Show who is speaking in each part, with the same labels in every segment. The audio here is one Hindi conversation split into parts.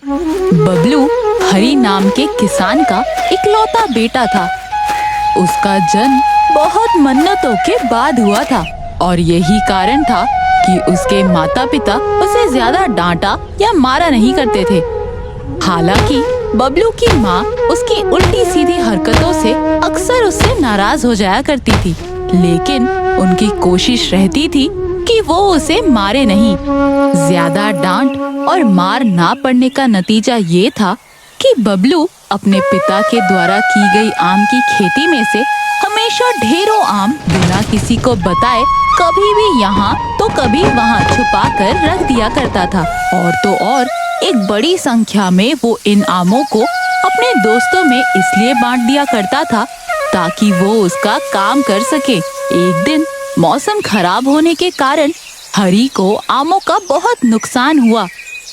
Speaker 1: बबलू हरी नाम के किसान का इकलौता बेटा था। उसका जन्म बहुत मन्नतों के बाद हुआ था और यही कारण था कि उसके माता पिता उसे ज्यादा डांटा या मारा नहीं करते थे। हालांकि बबलू की माँ उसकी उल्टी सीधी हरकतों से अक्सर उससे नाराज हो जाया करती थी, लेकिन उनकी कोशिश रहती थी कि वो उसे मारे नहीं। ज्यादा डांट और मार ना पड़ने का नतीजा ये था कि बबलू अपने पिता के द्वारा की गई आम की खेती में से हमेशा ढेरों आम बिना किसी को बताए कभी भी यहाँ तो कभी वहाँ छुपा कर रख दिया करता था। और तो और एक बड़ी संख्या में वो इन आमों को अपने दोस्तों में इसलिए बांट दिया करता था ताकि वो उसका काम कर सके। एक दिन मौसम खराब होने के कारण हरी को आमों का बहुत नुकसान हुआ।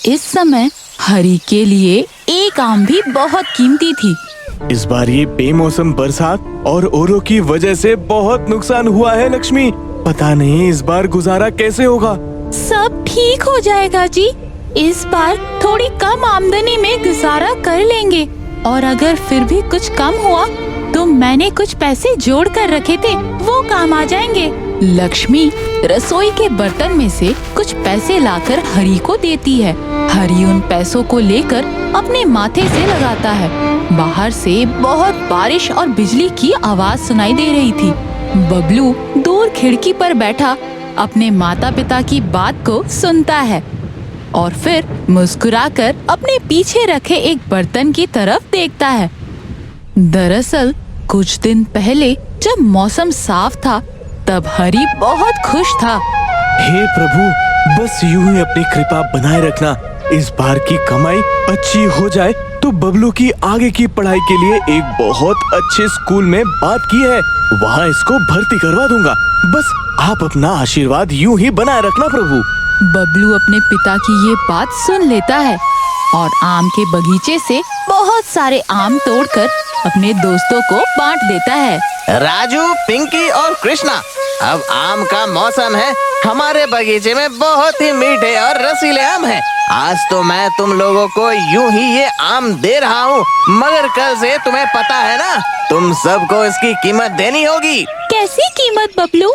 Speaker 1: इस समय हरी के लिए एक आम भी बहुत कीमती थी।
Speaker 2: इस बार ये बेमौसम बरसात और ओलों की वजह से बहुत नुकसान हुआ है लक्ष्मी। पता नहीं इस बार गुजारा कैसे होगा।
Speaker 1: सब ठीक हो जाएगा जी। इस बार थोड़ी कम आमदनी में गुजारा कर लेंगे और अगर फिर भी कुछ कम हुआ तो मैंने कुछ पैसे जोड़ कर रखे थे, वो काम आ जाएंगे। लक्ष्मी रसोई के बर्तन में से कुछ पैसे लाकर हरी को देती है। हरी उन पैसों को लेकर अपने माथे से लगाता है। बाहर से बहुत बारिश और बिजली की आवाज सुनाई दे रही थी। बबलू दूर खिड़की पर बैठा अपने माता पिता की बात को सुनता है और फिर मुस्कुराकर अपने पीछे रखे एक बर्तन की तरफ देखता है। दरअसल कुछ दिन पहले जब मौसम साफ था तब हरी बहुत खुश था।
Speaker 2: हे प्रभु, बस यूं ही अपनी कृपा बनाए रखना। इस बार की कमाई अच्छी हो जाए तो बबलू की आगे की पढ़ाई के लिए एक बहुत अच्छे स्कूल में बात की है, वहाँ इसको भर्ती करवा दूंगा। बस आप अपना आशीर्वाद यूं ही बनाए रखना प्रभु।
Speaker 1: बबलू अपने पिता की ये बात सुन लेता है और आम के बगीचे से बहुत सारे आम तोड़कर अपने दोस्तों को बांट देता है।
Speaker 3: राजू, पिंकी और कृष्णा, अब आम का मौसम है। हमारे बगीचे में बहुत ही मीठे और रसीले आम हैं। आज तो मैं तुम लोगों को यूं ही ये आम दे रहा हूँ, मगर कल से तुम्हें पता है ना, तुम सबको इसकी कीमत देनी होगी।
Speaker 1: कैसी कीमत बबलू?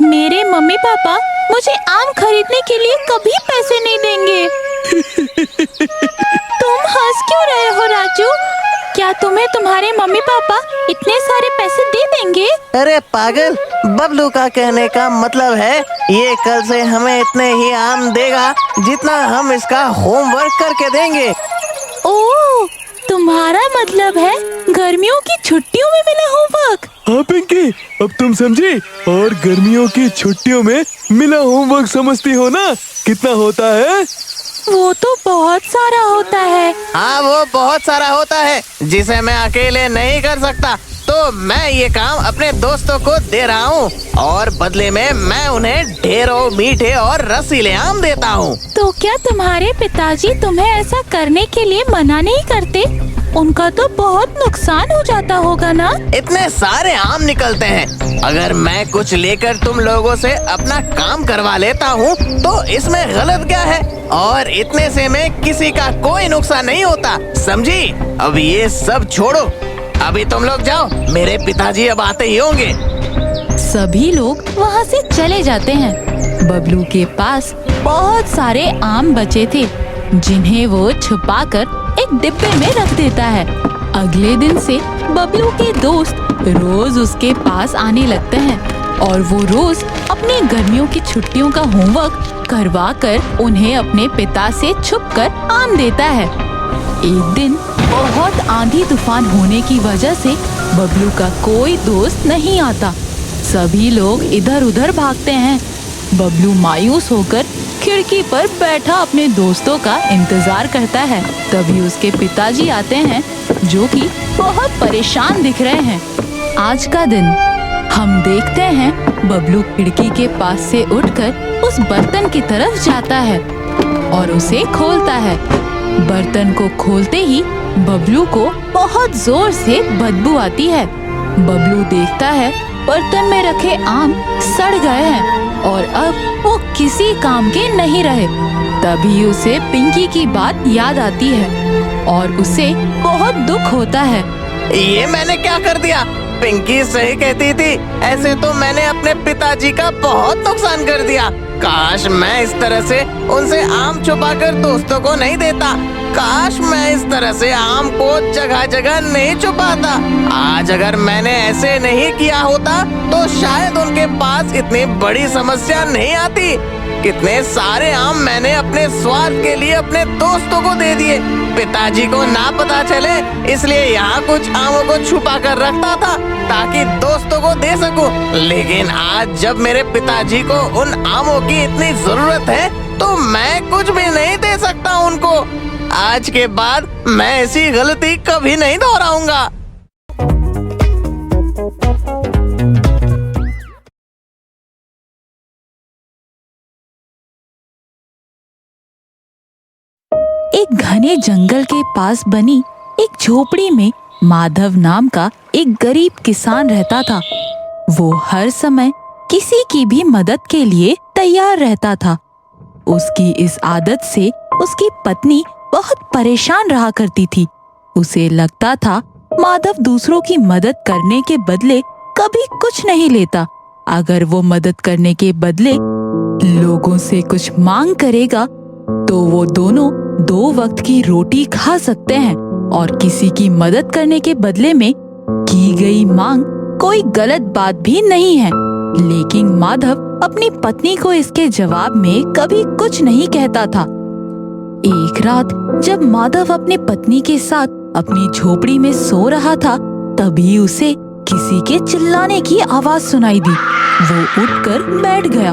Speaker 1: मेरे मम्मी पापा मुझे आम खरीदने के लिए कभी पैसे नहीं देंगे। तुम हंस क्यों रहे हो राजू? क्या तुम्हें तुम्हारे मम्मी पापा इतने सारे पैसे दे देंगे?
Speaker 3: अरे पागल, बबलू का कहने का मतलब है ये कल से हमें इतने ही आम देगा जितना हम इसका होमवर्क करके देंगे।
Speaker 1: ओह, तुम्हारा मतलब है गर्मियों की छुट्टियों में मिला होमवर्क?
Speaker 2: हाँ पिंकी, अब तुम समझी। और गर्मियों की छुट्टियों में मिला होमवर्क समझती हो ना कितना होता है?
Speaker 1: वो तो बहुत सारा होता है।
Speaker 3: हाँ, वो बहुत सारा होता है जिसे मैं अकेले नहीं कर सकता, तो मैं ये काम अपने दोस्तों को दे रहा हूँ और बदले में मैं उन्हें ढेरों मीठे और रसीले आम देता हूँ।
Speaker 1: तो क्या तुम्हारे पिताजी तुम्हें ऐसा करने के लिए मना नहीं करते? उनका तो बहुत नुकसान हो जाता होगा ना?
Speaker 3: इतने सारे आम निकलते हैं, अगर मैं कुछ लेकर तुम लोगों से अपना काम करवा लेता हूँ तो इसमें गलत क्या है? और इतने से में किसी का कोई नुकसान नहीं होता, समझी? अब ये सब छोड़ो, अभी तुम लोग जाओ, मेरे पिताजी अब आते ही होंगे।
Speaker 1: सभी लोग वहाँ से चले जाते हैं। बबलू के पास बहुत सारे आम बचे थे जिन्हें वो छुपाकर एक डिब्बे में रख देता है। अगले दिन से बबलू के दोस्त रोज उसके पास आने लगते हैं और वो रोज अपनी गर्मियों की छुट्टियों का होमवर्क करवा कर उन्हें अपने पिता से छुपकर आम देता है। एक दिन बहुत आंधी तूफान होने की वजह से बबलू का कोई दोस्त नहीं आता। सभी लोग इधर उधर भागते हैं। बबलू मायूस होकर खिड़की पर बैठा अपने दोस्तों का इंतजार करता है। तभी उसके पिताजी आते हैं जो कि बहुत परेशान दिख रहे हैं। आज का दिन हम देखते हैं बबलू खिड़की के पास से उठकर उस बर्तन की तरफ जाता है और उसे खोलता है। बर्तन को खोलते ही बबलू को बहुत जोर से बदबू आती है। बबलू देखता है बर्तन में रखे आम सड़ गए हैं और अब वो किसी काम के नहीं रहे। तभी उसे पिंकी की बात याद आती है और उसे बहुत दुख होता है।
Speaker 3: ये मैंने क्या कर दिया? पिंकी सही कहती थी, ऐसे तो मैंने अपने पिताजी का बहुत नुकसान कर दिया। काश मैं इस तरह से उनसे आम छुपाकर दोस्तों को नहीं देता। काश मैं इस तरह से आम को जगह जगह नहीं छुपाता। आज अगर मैंने ऐसे नहीं किया होता तो शायद उनके पास इतनी बड़ी समस्या नहीं आती। कितने सारे आम मैंने अपने स्वाद के लिए अपने दोस्तों को दे दिए। पिताजी को ना पता चले इसलिए यहाँ कुछ आमों को छुपा कर रखता था ताकि दोस्तों को दे सकूं। लेकिन आज जब मेरे पिताजी को उन आमों की इतनी जरूरत है तो मैं कुछ भी नहीं दे सकता उनको। आज के बाद मैं ऐसी गलती कभी नहीं दोहराऊंगा।
Speaker 1: एक घने जंगल के पास बनी एक झोपड़ी में माधव नाम का एक गरीब किसान रहता था। वो हर समय किसी की भी मदद के लिए तैयार रहता था। उसकी इस आदत से उसकी पत्नी बहुत परेशान रहा करती थी। उसे लगता था माधव दूसरों की मदद करने के बदले कभी कुछ नहीं लेता। अगर वो मदद करने के बदले लोगों से कुछ मांग करेगा तो वो दोनों 2 वक्त की रोटी खा सकते हैं और किसी की मदद करने के बदले में की गई मांग कोई गलत बात भी नहीं है। लेकिन माधव अपनी पत्नी को इसके जवाब में कभी कुछ नहीं कहता था। एक रात जब माधव अपने पत्नी के साथ अपनी झोपड़ी में सो रहा था तभी उसे किसी के चिल्लाने की आवाज सुनाई दी। वो उठकर बैठ गया।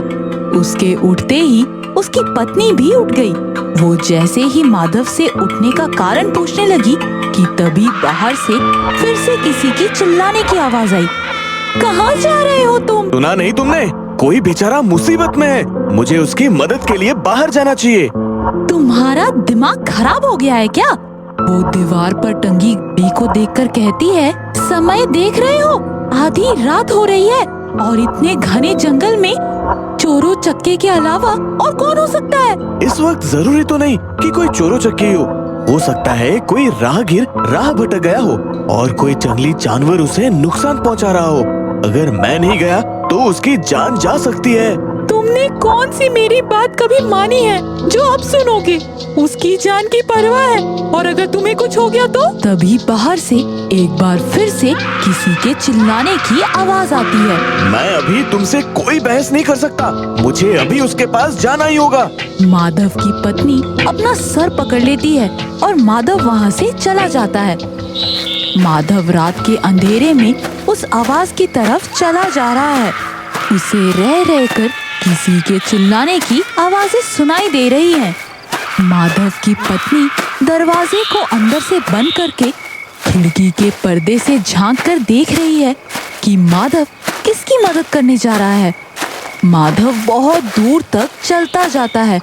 Speaker 1: उसके उठते ही उसकी पत्नी भी उठ गई। वो जैसे ही माधव से उठने का कारण पूछने लगी कि तभी बाहर से फिर से किसी की चिल्लाने की आवाज आई। कहाँ जा रहे हो तुम?
Speaker 2: सुना नहीं तुमने? कोई बेचारा मुसीबत में है। मुझे उसकी मदद के लिए बाहर जाना चाहिए।
Speaker 1: तुम्हारा दिमाग खराब हो गया है क्या? वो दीवार पर टंगी घड़ी को देखकर कहती है, समय देख रहे हो? आधी रात हो रही है और इतने घने जंगल में चोरों चक्के के अलावा और कौन हो सकता है?
Speaker 2: इस वक्त जरूरी तो नहीं कि कोई चोरों चक्के हो सकता है कोई राहगीर राह भटक गया हो और कोई जंगली जानवर उसे नुकसान पहुंचा रहा हो। अगर मैं नहीं गया तो उसकी जान जा सकती है।
Speaker 1: तुमने कौन सी मेरी बात कभी मानी है जो अब सुनोगे? उसकी जान की परवाह है और अगर तुम्हें कुछ हो गया तो? तभी बाहर से एक बार फिर से किसी के चिल्लाने की आवाज आती है।
Speaker 2: मैं अभी तुमसे कोई बहस नहीं कर सकता। मुझे अभी उसके पास जाना ही होगा।
Speaker 1: माधव की पत्नी अपना सर पकड़ लेती है और माधव वहाँ से चला जाता है। माधव रात के अंधेरे में उस आवाज की तरफ चला जा रहा है। उसे रह रहकर किसी के चिल्लाने की आवाजें सुनाई दे रही हैं। माधव की पत्नी दरवाजे को अंदर से बंद करके खिड़की के पर्दे से झांक कर देख रही है कि माधव किसकी मदद करने जा रहा है। माधव बहुत दूर तक चलता जाता है।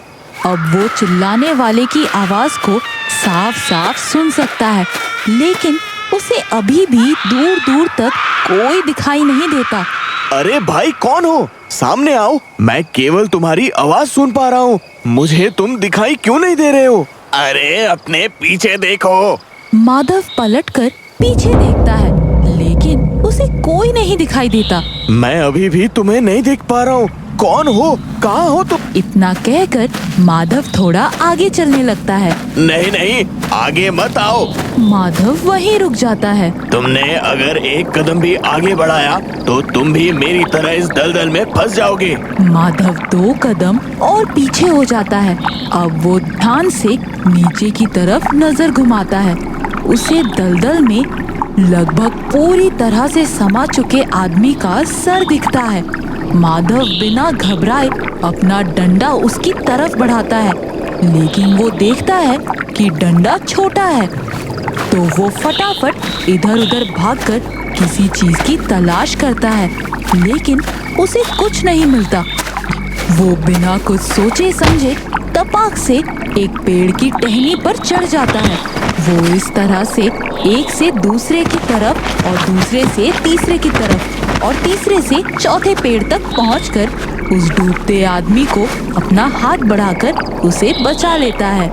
Speaker 1: अब वो चिल्लाने वाले की आवाज को साफ साफ सुन सकता है, लेकिन उसे अभी भी दूर दूर तक कोई दिखाई नहीं देता।
Speaker 2: अरे भाई, कौन हो? सामने आओ। मैं केवल तुम्हारी आवाज सुन पा रहा हूँ। मुझे तुम दिखाई क्यों नहीं दे रहे हो?
Speaker 3: अरे अपने पीछे देखो।
Speaker 1: माधव पलटकर पीछे देखता है, लेकिन उसे कोई नहीं दिखाई देता।
Speaker 2: मैं अभी भी तुम्हें नहीं देख पा रहा हूँ। कौन हो? कहाँ हो तुम?
Speaker 1: इतना कहकर माधव थोड़ा आगे चलने लगता है।
Speaker 3: नहीं नहीं, आगे मत आओ।
Speaker 1: माधव वहीं रुक जाता है।
Speaker 3: तुमने अगर एक कदम भी आगे बढ़ाया तो तुम भी मेरी तरह इस दलदल में फंस जाओगे।
Speaker 1: माधव 2 कदम और पीछे हो जाता है। अब वो ध्यान से नीचे की तरफ नजर घुमाता है। उसे दलदल में लगभग पूरी तरह से समा चुके आदमी का सर दिखता है। माधव बिना घबराए अपना डंडा उसकी तरफ बढ़ाता है, लेकिन वो देखता है कि डंडा छोटा है। तो वो फटाफट इधर उधर भागकर किसी चीज की तलाश करता है, लेकिन उसे कुछ नहीं मिलता। वो बिना कुछ सोचे समझे तपाक से एक पेड़ की टहनी पर चढ़ जाता है। वो इस तरह से एक से दूसरे की तरफ और दूसरे से तीसरे की तरफ और तीसरे से चौथे पेड़ तक पहुंचकर उस डूबते आदमी को अपना हाथ बढ़ाकर उसे बचा लेता है।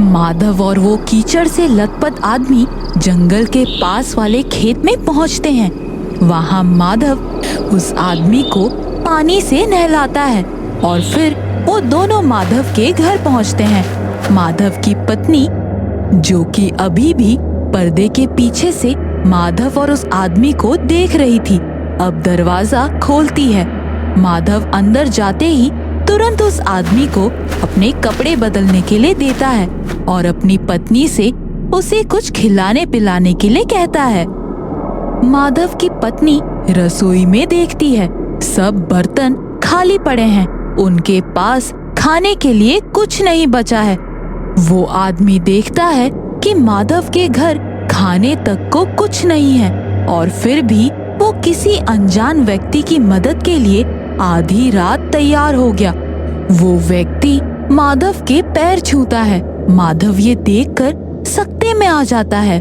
Speaker 1: माधव और वो कीचड़ से लथपथ आदमी जंगल के पास वाले खेत में पहुंचते हैं। वहां माधव उस आदमी को पानी से नहलाता है और फिर वो दोनों माधव के घर पहुंचते हैं। माधव की पत्नी, जो कि अभी भी पर्दे के पीछे से माधव और उस आदमी को देख रही थी, अब दरवाजा खोलती है। माधव अंदर जाते ही तुरंत उस आदमी को अपने कपड़े बदलने के लिए देता है और अपनी पत्नी से उसे कुछ खिलाने पिलाने के लिए कहता है। माधव की पत्नी रसोई में देखती है, सब बर्तन खाली पड़े हैं, उनके पास खाने के लिए कुछ नहीं बचा है। वो आदमी देखता है कि माधव के घर खाने तक को कुछ नहीं है और फिर भी वो किसी अनजान व्यक्ति की मदद के लिए आधी रात तैयार हो गया। वो व्यक्ति माधव के पैर छूता है। माधव ये देखकर सकते में आ जाता है।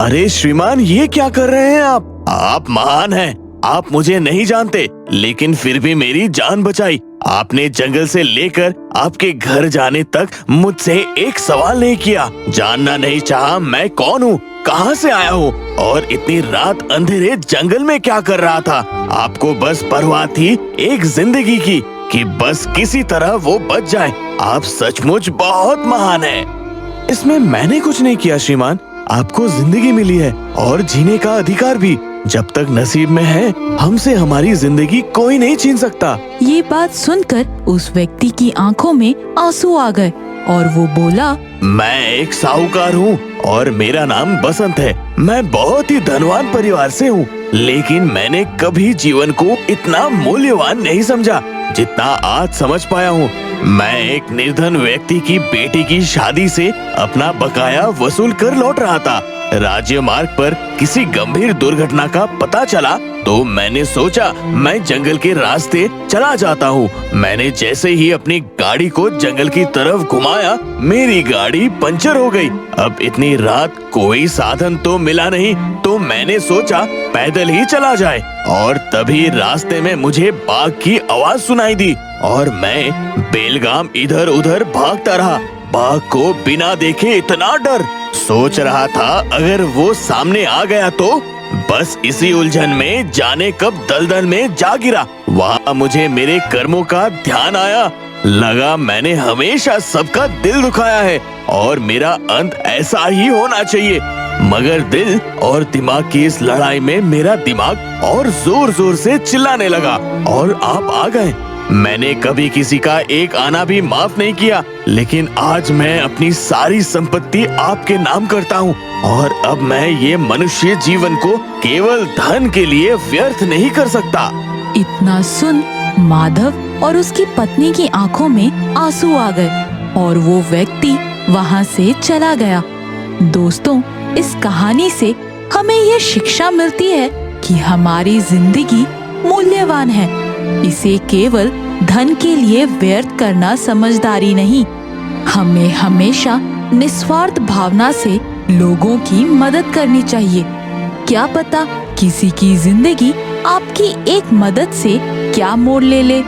Speaker 2: अरे श्रीमान, ये क्या कर रहे हैं आप महान हैं। आप मुझे नहीं जानते, लेकिन फिर भी मेरी जान बचाई। आपने जंगल से लेकर आपके घर जाने तक मुझसे एक सवाल नहीं किया, जानना नहीं चाहा मैं कौन हूँ, कहाँ से आया हूँ और इतनी रात अंधेरे जंगल में क्या कर रहा था। आपको बस परवाह थी एक जिंदगी की, कि बस किसी तरह वो बच जाए। आप सचमुच बहुत महान हैं। इसमें मैंने कुछ नहीं किया श्रीमान, आपको जिंदगी मिली है और जीने का अधिकार भी। जब तक नसीब में है, हमसे हमारी जिंदगी कोई नहीं छीन सकता।
Speaker 1: ये बात सुनकर उस व्यक्ति की आंखों में आंसू आ गए और वो बोला,
Speaker 2: मैं एक साहूकार हूँ और मेरा नाम बसंत है। मैं बहुत ही धनवान परिवार से हूँ, लेकिन मैंने कभी जीवन को इतना मूल्यवान नहीं समझा जितना आज समझ पाया हूँ। मैं एक निर्धन व्यक्ति की बेटी की शादी से अपना बकाया वसूल कर लौट रहा था। राज्य मार्ग पर किसी गंभीर दुर्घटना का पता चला तो मैंने सोचा मैं जंगल के रास्ते चला जाता हूँ। मैंने जैसे ही अपनी गाड़ी को जंगल की तरफ घुमाया, मेरी गाड़ी पंचर हो गई। अब इतनी रात कोई साधन तो मिला नहीं, तो मैंने सोचा पैदल ही चला जाए। और तभी रास्ते में मुझे बाघ की आवाज सुनाई दी और मैं बेलगाम इधर उधर भागता रहा। बाघ को बिना देखे इतना डर, सोच रहा था अगर वो सामने आ गया तो। बस इसी उलझन में जाने कब दलदल में जा गिरा। वहाँ मुझे मेरे कर्मों का ध्यान आया। लगा मैंने हमेशा सबका दिल दुखाया है और मेरा अंत ऐसा ही होना चाहिए। मगर दिल और दिमाग की इस लड़ाई में मेरा दिमाग और जोर जोर से चिल्लाने लगा और आप आ गए। मैंने कभी किसी का एक आना भी माफ नहीं किया, लेकिन आज मैं अपनी सारी संपत्ति आपके नाम करता हूँ और अब मैं ये मनुष्य जीवन को केवल धन के लिए व्यर्थ नहीं कर सकता।
Speaker 1: इतना सुन माधव और उसकी पत्नी की आंखों में आंसू आ गए और वो व्यक्ति वहाँ से चला गया। दोस्तों, इस कहानी से हमें ये शिक्षा मिलती है कि हमारी जिंदगी मूल्यवान है। इसे केवल धन के लिए व्यर्थ करना समझदारी नहीं। हमें हमेशा निस्वार्थ भावना से लोगों की मदद करनी चाहिए। क्या पता किसी की जिंदगी आपकी एक मदद से क्या मोड़ ले ले।